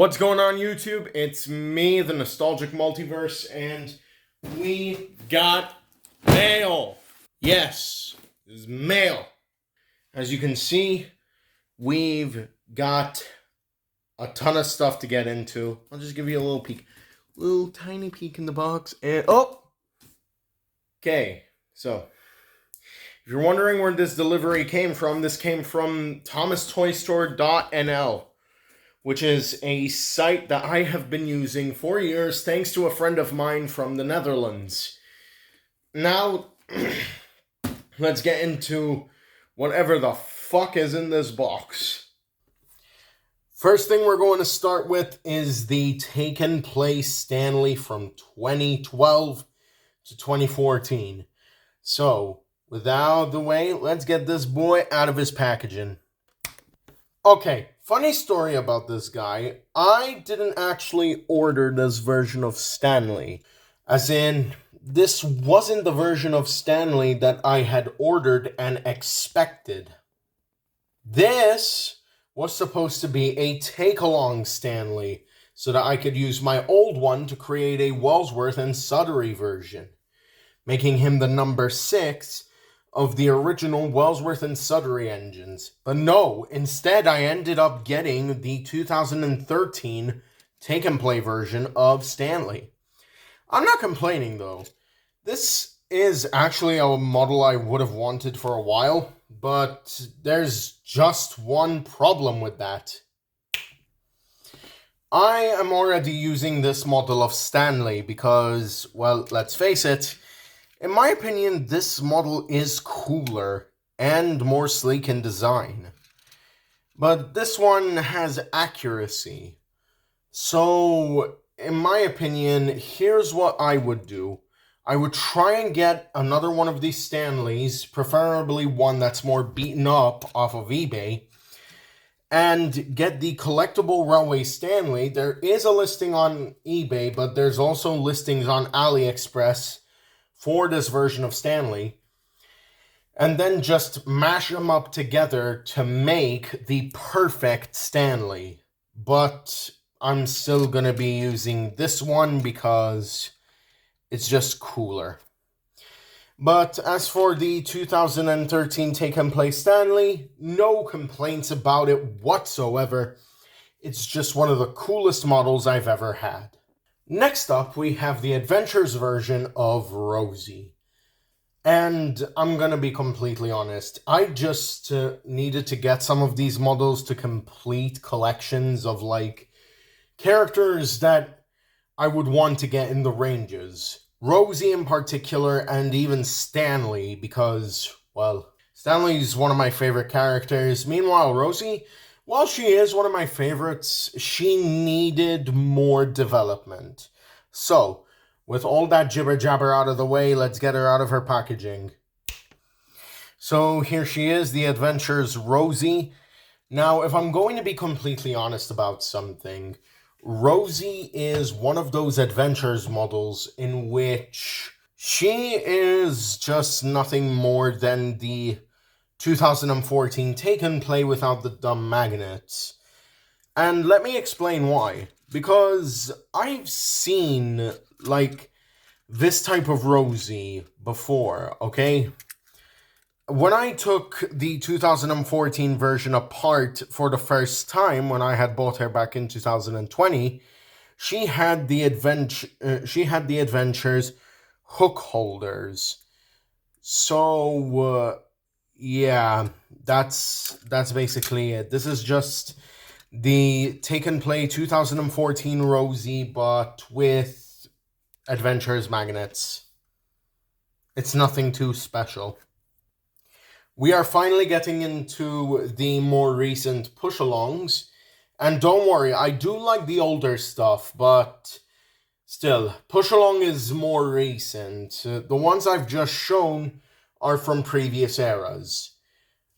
What's going on, YouTube? It's me, the Nostalgic Multiverse, and we got mail. Yes, this is mail. As you can see, we've got a ton of stuff to get into. I'll just give you a little peek. Little tiny peek in the box, and okay, so if you're wondering where this delivery came from, this came from thomastoystore.nl, which is a site that I have been using for years thanks to a friend of mine from the Netherlands. Now, let's get into whatever the fuck is in this box. First thing we're going to start with is the Taken Place Stanley from 2012 to 2014. So, without the way, let's get this boy out of his packaging. Okay, funny story about this guy. I didn't actually order this version of Stanley. As in, this wasn't the version of Stanley that I had ordered and expected. This was supposed to be a take-along Stanley, so that I could use my old one to create a Wellsworth and Sudbury version, making him the number 6 of the original Wellsworth and Sudbury engines. But no, instead I ended up getting the 2013 Take and Play version of Stanley. I'm not complaining though. This is actually a model I would have wanted for a while, but there's just one problem with that. I am already using this model of Stanley because, well, let's face it, in my opinion, this model is cooler and more sleek in design. But this one has accuracy. So, in my opinion, here's what I would do. I would try and get another one of these Stanleys, preferably one that's more beaten up off of eBay, and get the collectible Railway Stanley. There is a listing on eBay, but there's also listings on AliExpress for this version of Stanley, and then just mash them up together to make the perfect Stanley. But I'm still going to be using this one because it's just cooler. But as for the 2013 Take and Play Stanley, no complaints about it whatsoever. It's just one of the coolest models I've ever had. Next up, we have the Adventures version of Rosie. And I'm gonna be completely honest, I just needed to get some of these models to complete collections of, like, characters that I would want to get in the ranges. Rosie in particular, and even Stanley, because, well, Stanley's one of my favorite characters. Meanwhile, Rosie, while she is one of my favorites, she needed more development. So, with all that jibber-jabber out of the way, let's get her out of her packaging. So, here she is, the Adventures Rosie. Now, if I'm going to be completely honest about something, Rosie is one of those Adventures models in which she is just nothing more than the 2014 Take and Play without the dumb magnets. And let me explain why. Because I've seen, like, this type of Rosie before, okay? When I took the 2014 version apart for the first time, when I had bought her back in 2020, she had the Adventures hook holders. So, yeah, that's basically it. This is just the Take and Play 2014 Rosie, but with Adventures magnets. It's nothing too special. We are finally getting into the more recent push-alongs, and don't worry, I do like the older stuff, but still, push-along is more recent. The ones I've just shown are from previous eras.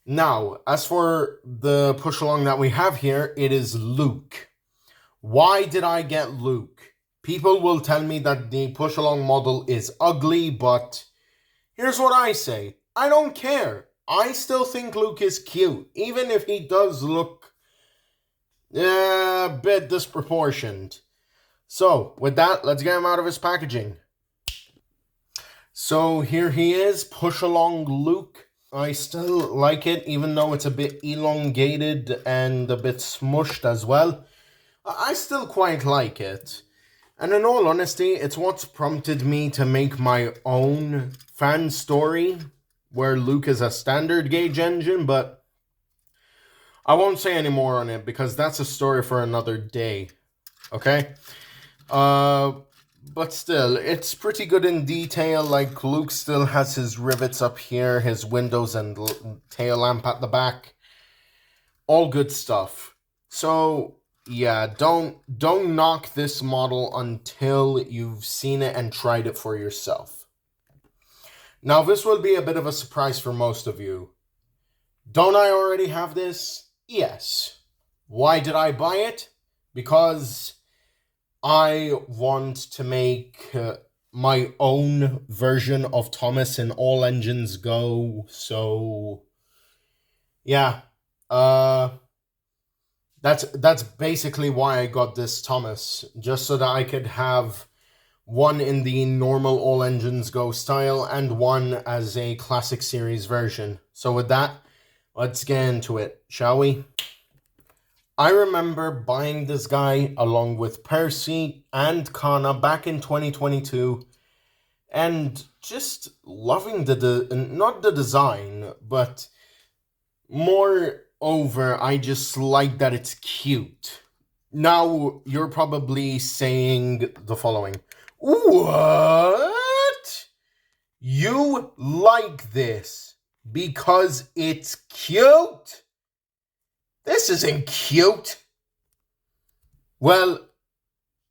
Now, as for the push-along that we have here, it is Luke. Why did I get Luke? People will tell me that the push-along model is ugly, but here's what I say. I don't care. I still think Luke is cute, even if he does look A bit disproportioned. So, with that, let's get him out of his packaging. So here he is, push along Luke. I still like it, even though it's a bit elongated and a bit smushed as well. I still quite like it. And in all honesty, it's what's prompted me to make my own fan story, where Luke is a standard gauge engine, but I won't say any more on it because that's a story for another day. Okay? Uh, but still, it's pretty good in detail. Like, Luke still has his rivets up here, his windows and tail lamp at the back. All good stuff. So, yeah, don't knock this model until you've seen it and tried it for yourself. Now, this will be a bit of a surprise for most of you. Don't I already have this? Yes. Why did I buy it? Because I want to make my own version of Thomas in All Engines Go. So, yeah, that's basically why I got this Thomas, just so that I could have one in the normal All Engines Go style and one as a Classic Series version. So with that, let's get into it, shall we? I remember buying this guy along with Percy and Kana back in 2022 and just loving not the design, but moreover, I just like that it's cute. Now, you're probably saying the following. What? You like this because it's cute? This isn't cute. Well,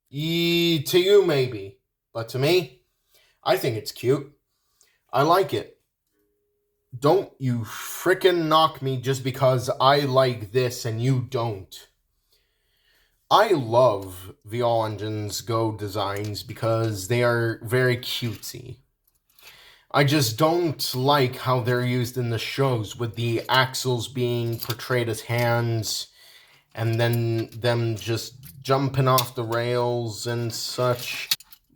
to you maybe, but to me, I think it's cute. I like it. Don't you frickin' knock me just because I like this and you don't. I love the All Engines Go designs because they are very cutesy. I just don't like how they're used in the shows, with the axles being portrayed as hands and then them just jumping off the rails and such.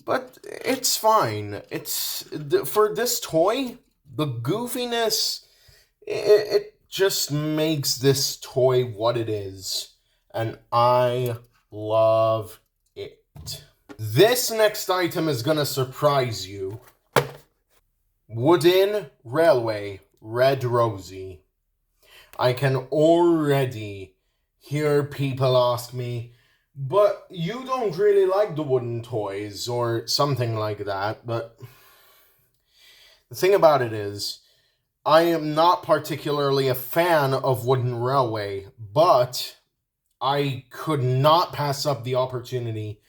But it's fine. It's for this toy, the goofiness, it just makes this toy what it is, and I love it. This next item is gonna surprise you. Wooden Railway Red Rosie. I can already hear people ask me, but you don't really like the wooden toys or something like that. But the thing about it is, I am not particularly a fan of Wooden Railway, but I could not pass up the opportunity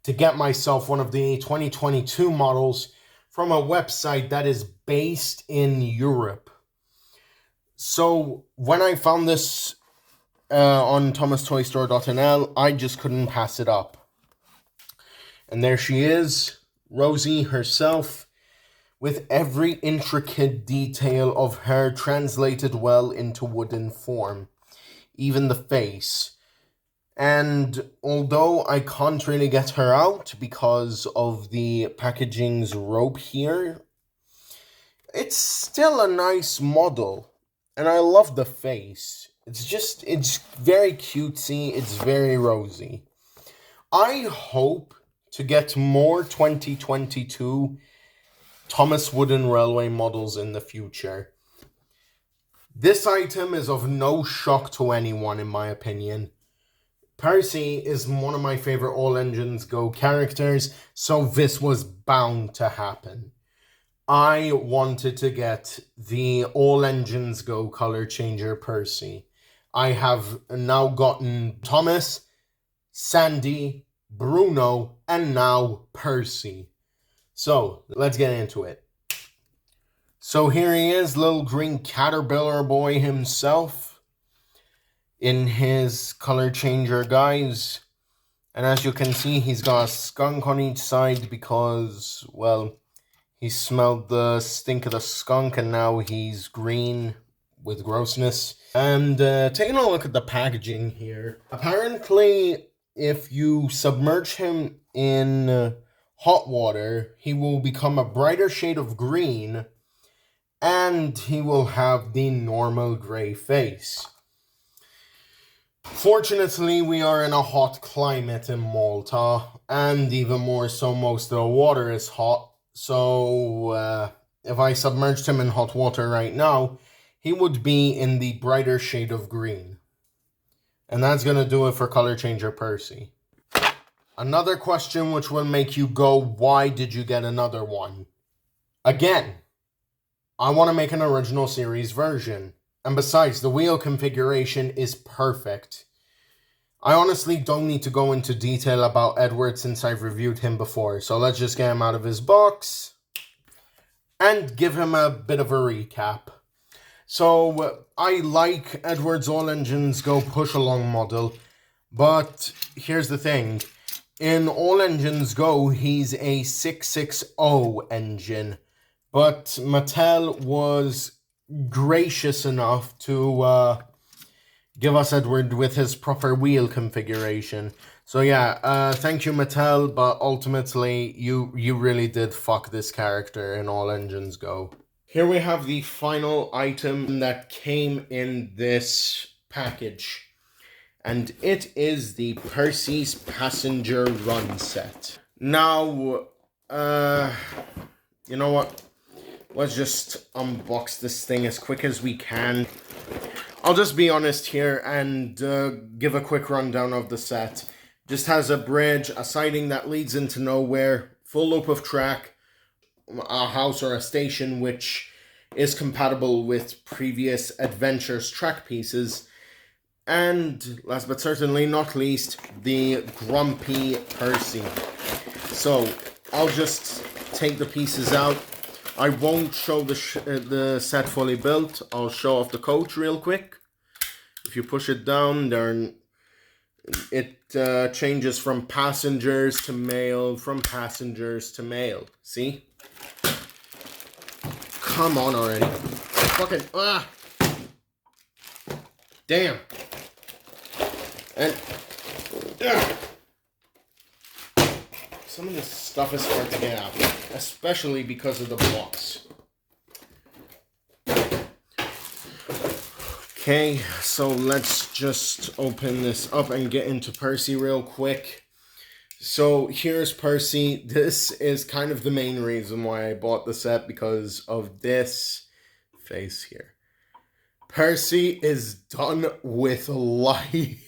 to get myself one of the 2022 models from a website that is based in Europe. So when I found this on thomastoystore.nl, I just couldn't pass it up. And there she is, Rosie herself, with every intricate detail of her translated well into wooden form, even the face. And although I can't really get her out because of the packaging's rope here, it's still a nice model. And I love the face. It's very cutesy, it's very rosy. I hope to get more 2022 Thomas Wooden Railway models in the future. This item is of no shock to anyone, in my opinion. Percy is one of my favorite All Engines Go characters, so this was bound to happen. I wanted to get the All Engines Go color changer Percy. I have now gotten Thomas, Sandy, Bruno, and now Percy. So, let's get into it. So here he is, little green caterpillar boy himself, in his color changer guise. And as you can see, he's got a skunk on each side because, well, he smelled the stink of the skunk and now he's green. with grossness. And taking a look at the packaging here, apparently if you submerge him in hot water, he will become a brighter shade of green, and he will have the normal gray face. Fortunately, we are in a hot climate in Malta, and even more so, most of the water is hot. So, if I submerged him in hot water right now, he would be in the brighter shade of green. And that's going to do it for Color Changer Percy. Another question which will make you go, why did you get another one? Again, I want to make an original series version. And besides, the wheel configuration is perfect. I honestly don't need to go into detail about Edward since I've reviewed him before. So let's just get him out of his box and give him a bit of a recap. So I like Edward's All Engines Go push-along model. But here's the thing. In All Engines Go, he's a 660 engine. But Mattel was gracious enough to give us Edward with his proper wheel configuration. So yeah, thank you Mattel, but ultimately you really did fuck this character in All Engines Go. Here we have the final item that came in this package. And it is the Percy's Passenger Run set. Now, you know what? Let's just unbox this thing as quick as we can. I'll just be honest here and give a quick rundown of the set. Just has a bridge, a siding that leads into nowhere, full loop of track, a house or a station which is compatible with previous Adventures track pieces, and last but certainly not least, the Grumpy Percy. So I'll just take the pieces out. I won't show the set fully built. I'll show off the coach real quick. If you push it down, then it changes from passengers to mail, from passengers to mail. See? Come on already. Fucking, damn. And, some of this stuff is hard to get out, especially because of the box. Okay, so let's just open this up and get into Percy real quick. So here's Percy. This is kind of the main reason why I bought the set, because of this face here. Percy is done with life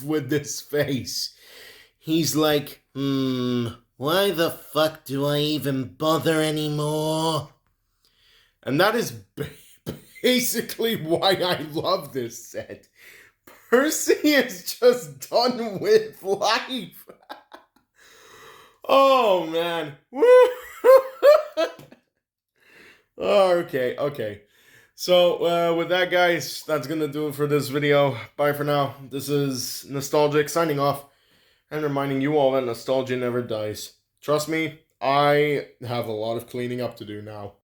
with this face. He's like, why the fuck do I even bother anymore? And that is basically why I love this set. Percy is just done with life. Oh, man. Okay. So, with that, guys, that's going to do it for this video. Bye for now. This is Nostalgic signing off and reminding you all that nostalgia never dies. Trust me, I have a lot of cleaning up to do now.